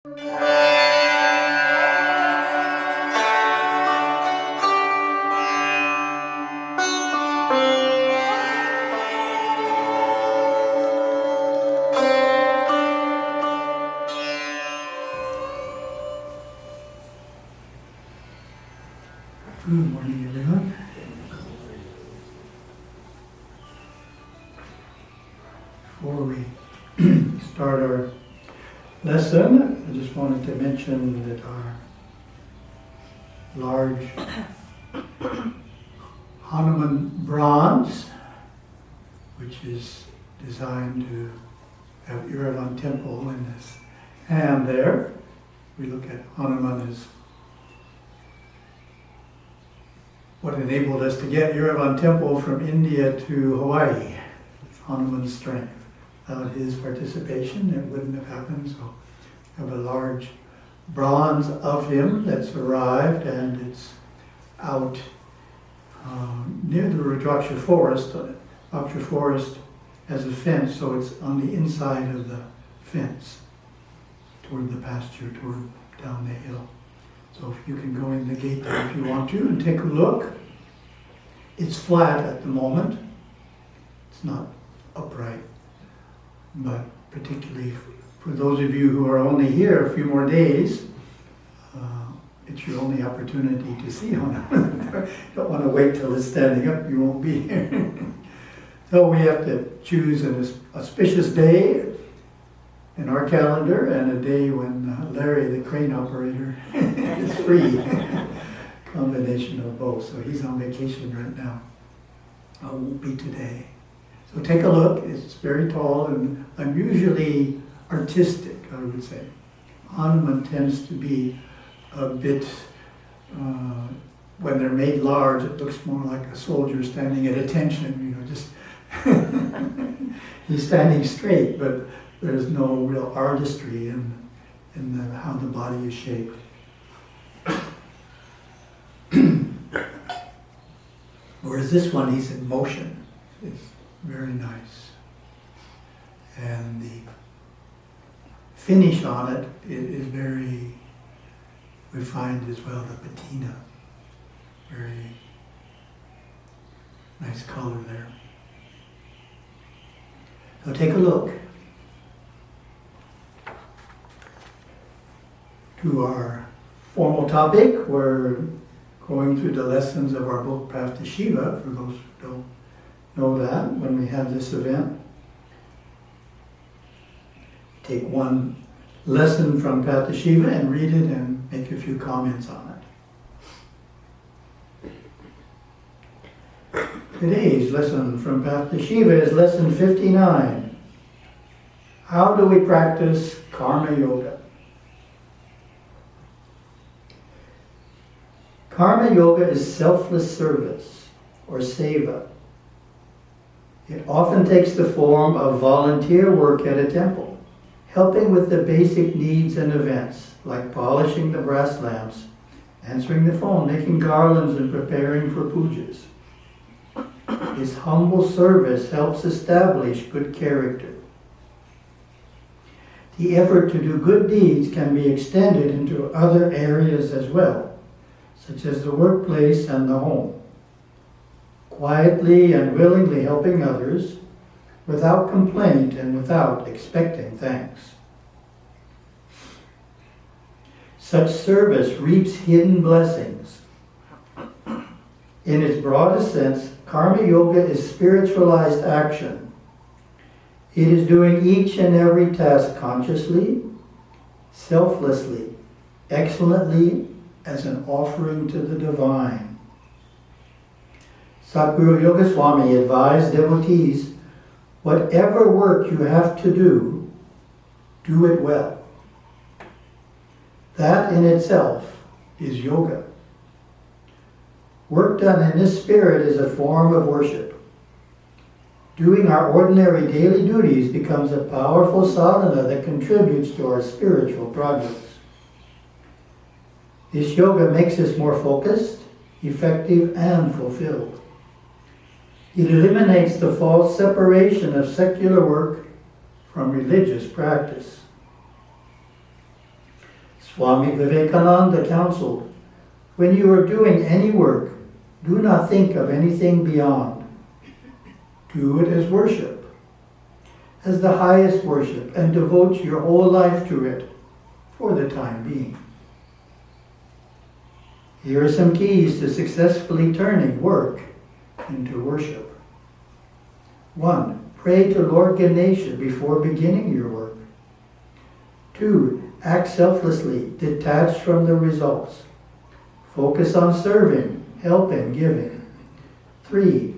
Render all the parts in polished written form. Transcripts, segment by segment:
Good morning, everyone. Before we start our lesson, I just wanted to mention that our large Hanuman bronze, which is designed to have Yerevan Temple in this hand there. We look at Hanuman as what enabled us to get Yerevan Temple from India to Hawaii. It's Hanuman's strength. Without his participation, it wouldn't have happened. So we have a large bronze of him that's arrived, and it's out near the Rudraksha forest. Rudraksha forest has a fence, so it's on the inside of the fence, toward the pasture, toward down the hill. So if you can go in the gate there if you want to and take a look. It's flat at the moment. It's not upright. But particularly for those of you who are only here a few more days, it's your only opportunity to see Hanuman. You don't want to wait till it's standing up, you won't be here. So we have to choose an auspicious day in our calendar and a day when Larry, the crane operator, is free. Combination of both. So he's on vacation right now. I won't be today. So take a look. It's very tall and unusually artistic, I would say. Hanuman tends to be a bit, when they're made large, it looks more like a soldier standing at attention, just he's standing straight, but there's no real artistry in how the body is shaped. Whereas this one, he's in motion. It's very nice. And the finish on it is very refined as well, the patina. Very nice color there. So take a look. To our formal topic, we're going through the lessons of our book Path to Shiva, for those who don't know that, when we have this event. Take one lesson from Path to Shiva and read it and make a few comments on it. Today's lesson from Path to Shiva is lesson 59. How do we practice Karma Yoga? Karma Yoga is selfless service, or Seva. It often takes the form of volunteer work at a temple, helping with the basic needs and events, like polishing the brass lamps, answering the phone, making garlands, and preparing for pujas. This humble service helps establish good character. The effort to do good deeds can be extended into other areas as well, such as the workplace and the home. Quietly and willingly helping others, without complaint and without expecting thanks. Such service reaps hidden blessings. In its broadest sense, Karma Yoga is spiritualized action. It is doing each and every task consciously, selflessly, excellently, as an offering to the divine. Satguru Bodhinatha advised devotees, whatever work you have to do, do it well. That in itself is yoga. Work done in this spirit is a form of worship. Doing our ordinary daily duties becomes a powerful sadhana that contributes to our spiritual progress. This yoga makes us more focused, effective, and fulfilled. It eliminates the false separation of secular work from religious practice. Swami Vivekananda counseled, when you are doing any work, do not think of anything beyond. Do it as worship, as the highest worship, and devote your whole life to it for the time being. Here are some keys to successfully turning work into worship. 1. Pray to Lord Ganesha before beginning your work. 2. Act selflessly, detached from the results. Focus on serving, helping, giving. 3.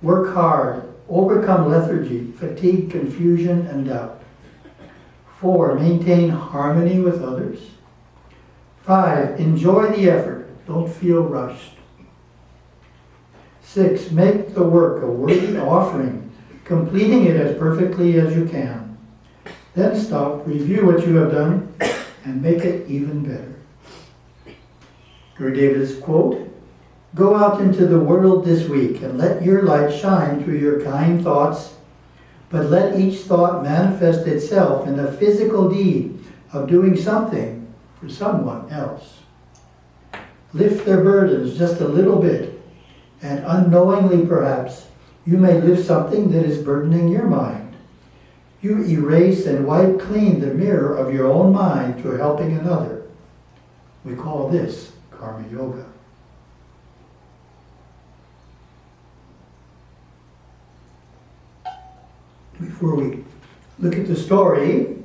Work hard, overcome lethargy, fatigue, confusion, and doubt. 4. Maintain harmony with others. 5. Enjoy the effort, don't feel rushed. 6. Make the work a worthy offering, completing it as perfectly as you can. Then stop, review what you have done, and make it even better. Gurudeva's quote, "Go out into the world this week and let your light shine through your kind thoughts, but let each thought manifest itself in the physical deed of doing something for someone else. Lift their burdens just a little bit, and unknowingly perhaps, you may lift something that is burdening your mind. You erase and wipe clean the mirror of your own mind through helping another. We call this Karma Yoga." Before we look at the story,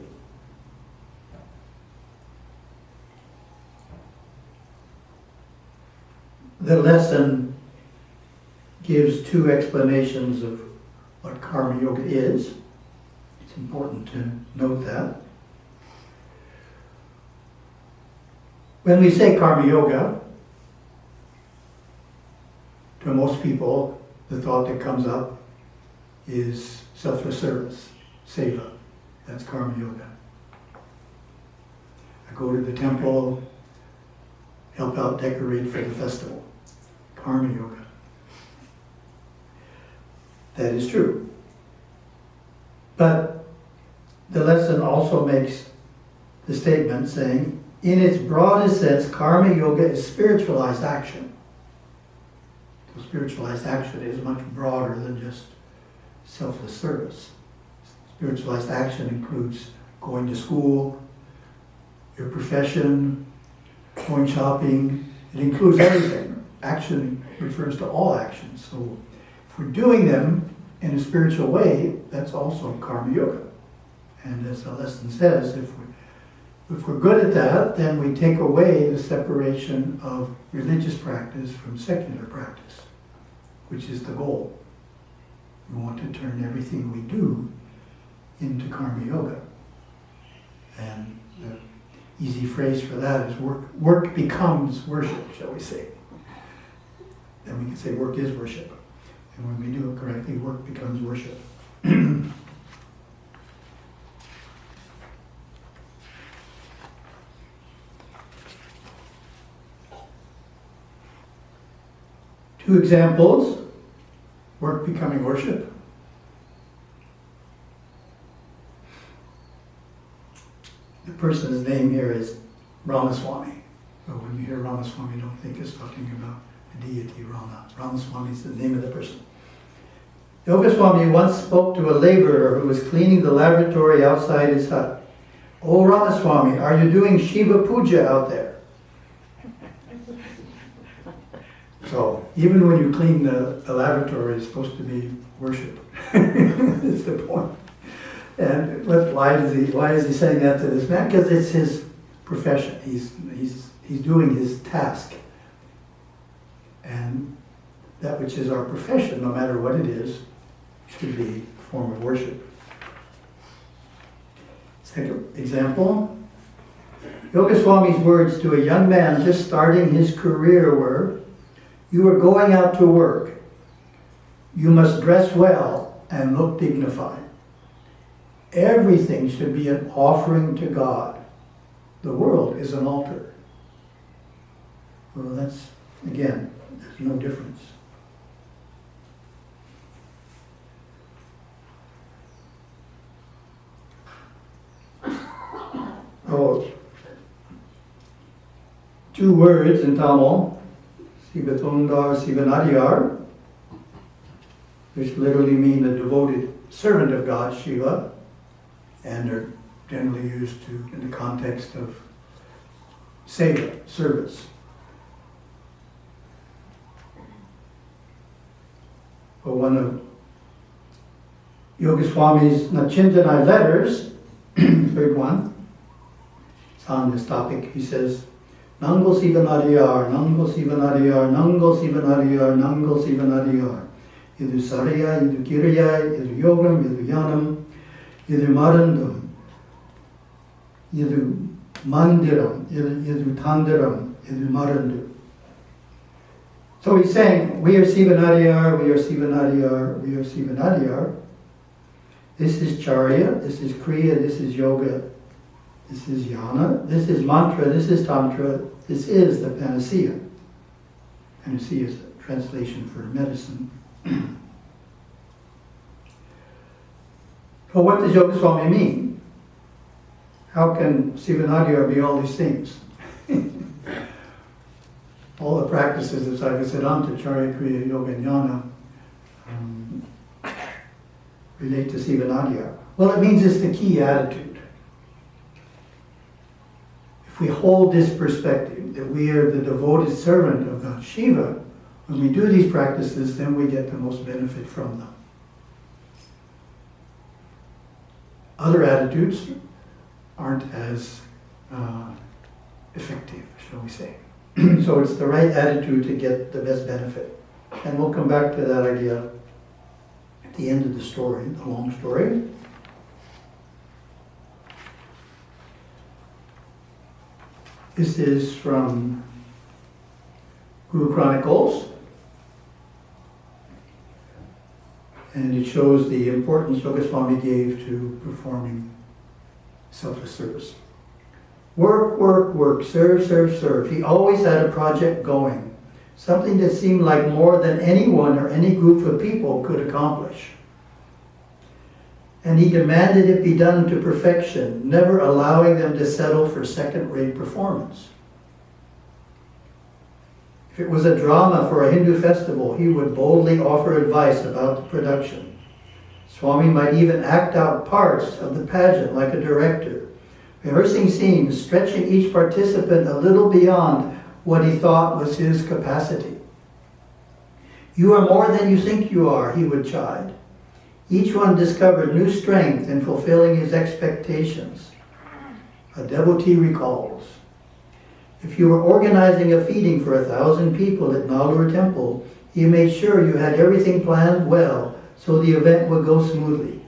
the lesson gives two explanations of what Karma Yoga is. It's important to note that. When we say Karma Yoga, to most people, the thought that comes up is selfless service, Seva. That's Karma Yoga. I go to the temple, help out, decorate for the festival. Karma Yoga. That is true. But the lesson also makes the statement saying, in its broadest sense, Karma Yoga is spiritualized action. So spiritualized action is much broader than just selfless service. Spiritualized action includes going to school, your profession, going shopping. It includes everything. Action refers to all actions. So if we're doing them in a spiritual way, that's also Karma Yoga. And as the lesson says, if we're good at that, then we take away the separation of religious practice from secular practice, which is the goal. We want to turn everything we do into Karma Yoga. And the easy phrase for that is work becomes worship, shall we say. Then we can say work is worship. And when we do it correctly, work becomes worship. Two examples, work becoming worship. The person's name here is Ramaswamy. So when you hear Ramaswamy, don't think it's talking about the deity Rama. Ramaswamy is the name of the person. Yoga Swami once spoke to a laborer who was cleaning the lavatory outside his hut. "Oh Ramaswamy, are you doing Shiva Puja out there?" So even when you clean the lavatory, it's supposed to be worship. It's the point. And why is he saying that to this man? Because it's his profession. He's doing his task. And that which is our profession, no matter what it is, should be a form of worship. Second example, Yoga Swami's words to a young man just starting his career were, "You are going out to work. You must dress well and look dignified. Everything should be an offering to God. The world is an altar." Well, that's, again, there's no difference. Oh, two words in Tamil, Sivatundar, Sivanadiyar, which literally mean a devoted servant of God, Shiva, and are generally used to in the context of seva, service. But one of Yoga Swami's Nachintanai letters, third one, it's on this topic. He says, Nangal Sivanadiyar, Nangal Sivanadiyar, Nangal Sivanadiyar, Nangal Sivanadiyar. Idu Sarya, Idu Kirya, Idu Yogam, Idu Yanam, Idu Marandam, Idu Mandiram, Idu Tandiram, Idu Marandam. So he's saying, we are Sivanadiyar, we are Sivanadiyar, we are Sivanadiyar. This is Charya, this is Kriya, this is Yoga, this is Yana, this is Mantra, this is Tantra, this is the Panacea. Panacea is a translation for medicine. Well, what does Yoga Swami mean? How can Sivanadiyar be all these things? All the practices of Siddhanta, Charya, Kriya, Yoga, and Jnana relate to Sivanadiyar. Well, it means it's the key attitude. If we hold this perspective, that we are the devoted servant of God, Shiva, when we do these practices, then we get the most benefit from them. Other attitudes aren't as effective, shall we say. So it's the right attitude to get the best benefit. And we'll come back to that idea at the end of the story, the long story. This is from Guru Chronicles. And it shows the importance Yoga Swami gave to performing selfless service. Work, work, work, serve, serve, serve. He always had a project going, something that seemed like more than anyone or any group of people could accomplish. And he demanded it be done to perfection, never allowing them to settle for second-rate performance. If it was a drama for a Hindu festival, he would boldly offer advice about the production. Swami might even act out parts of the pageant like a director, rehearsing scenes, stretching each participant a little beyond what he thought was his capacity. You are more than you think you are, he would chide. Each one discovered new strength in fulfilling his expectations. A devotee recalls, if you were organizing a feeding for 1,000 people at Nalur Temple, he made sure you had everything planned well so the event would go smoothly.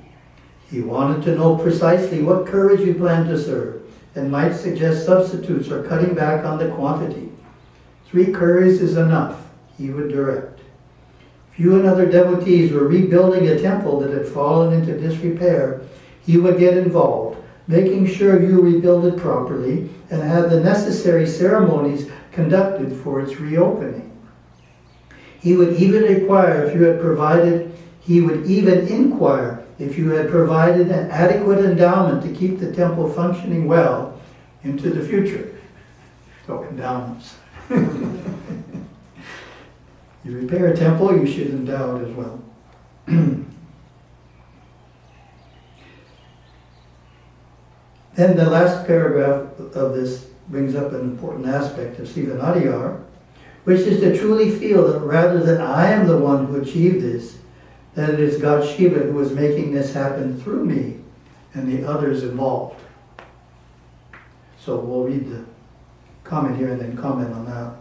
He wanted to know precisely what courage you planned to serve and might suggest substitutes or cutting back on the quantity. 3 curries is enough, he would direct. If you and other devotees were rebuilding a temple that had fallen into disrepair, he would get involved, making sure you rebuild it properly and have the necessary ceremonies conducted for its reopening. He would even inquire if you had provided an adequate endowment to keep the temple functioning well into the future. So endowments. You repair a temple, you should endow it as well. Then the last paragraph of this brings up an important aspect of Sivanadiyar, which is to truly feel that rather than I am the one who achieved this, that it is God Shiva who is making this happen through me and the others involved. So we'll read the comment here and then comment on that.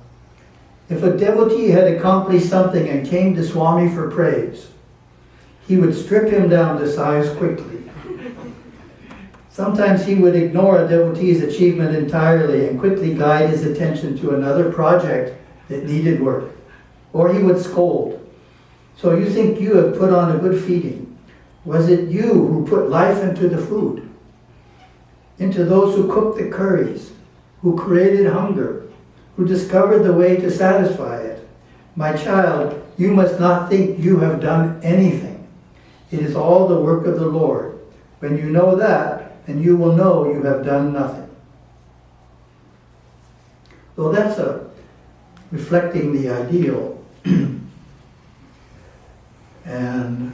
If a devotee had accomplished something and came to Swami for praise, he would strip him down to size quickly. Sometimes he would ignore a devotee's achievement entirely and quickly guide his attention to another project that needed work. Or he would scold. So you think you have put on a good feeding. Was it you who put life into the food? Into those who cooked the curries, who created hunger, who discovered the way to satisfy it? My child, you must not think you have done anything. It is all the work of the Lord. When you know that, then you will know you have done nothing. So that's reflecting the ideal. And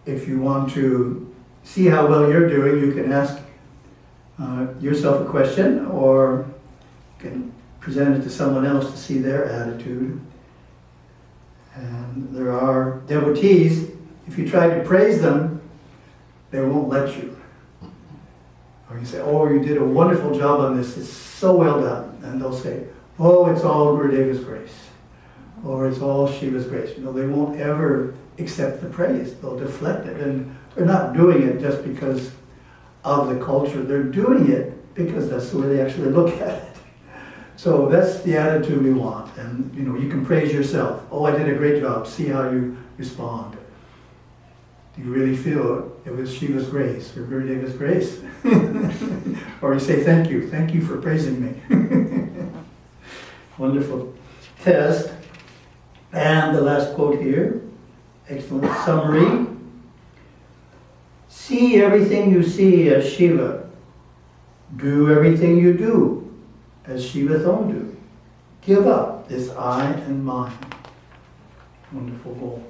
if you want to see how well you're doing, you can ask yourself a question, or you can present it to someone else to see their attitude. And there are devotees, if you try to praise them, they won't let you. Or you say, oh, you did a wonderful job on this, it's so well done. And they'll say, oh, it's all Gurudeva's grace. Or it's all Shiva's grace. You know, they won't ever accept the praise. They'll deflect it. And they're not doing it just because of the culture. They're doing it because that's the way they actually look at it. So that's the attitude we want. And you know, you can praise yourself. Oh, I did a great job. See how you respond. Do you really feel it was Shiva's grace or Gurudeva's grace? Or you say, thank you for praising me. Wonderful test. And the last quote here, excellent summary. See everything you see as Shiva. Do everything you do as Shiva's own do. Give up this I and mine. Wonderful goal.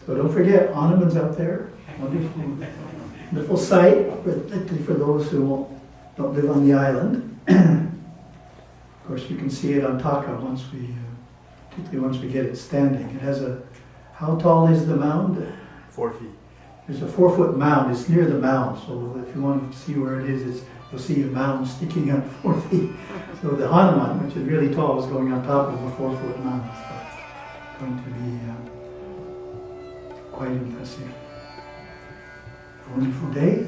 So don't forget, Hanuman's up there. Wonderful sight, particularly for those who don't live on the island. Of course, you can see it on Taka particularly once we get it standing. It has how tall is the mound? 4 feet. There's a 4-foot mound. It's near the mound, so if you want to see where it is, you'll see a mound sticking up 4 feet. So the Hanuman, which is really tall, is going on top of a 4-foot mound. So it's going to be quite impressive. A wonderful day.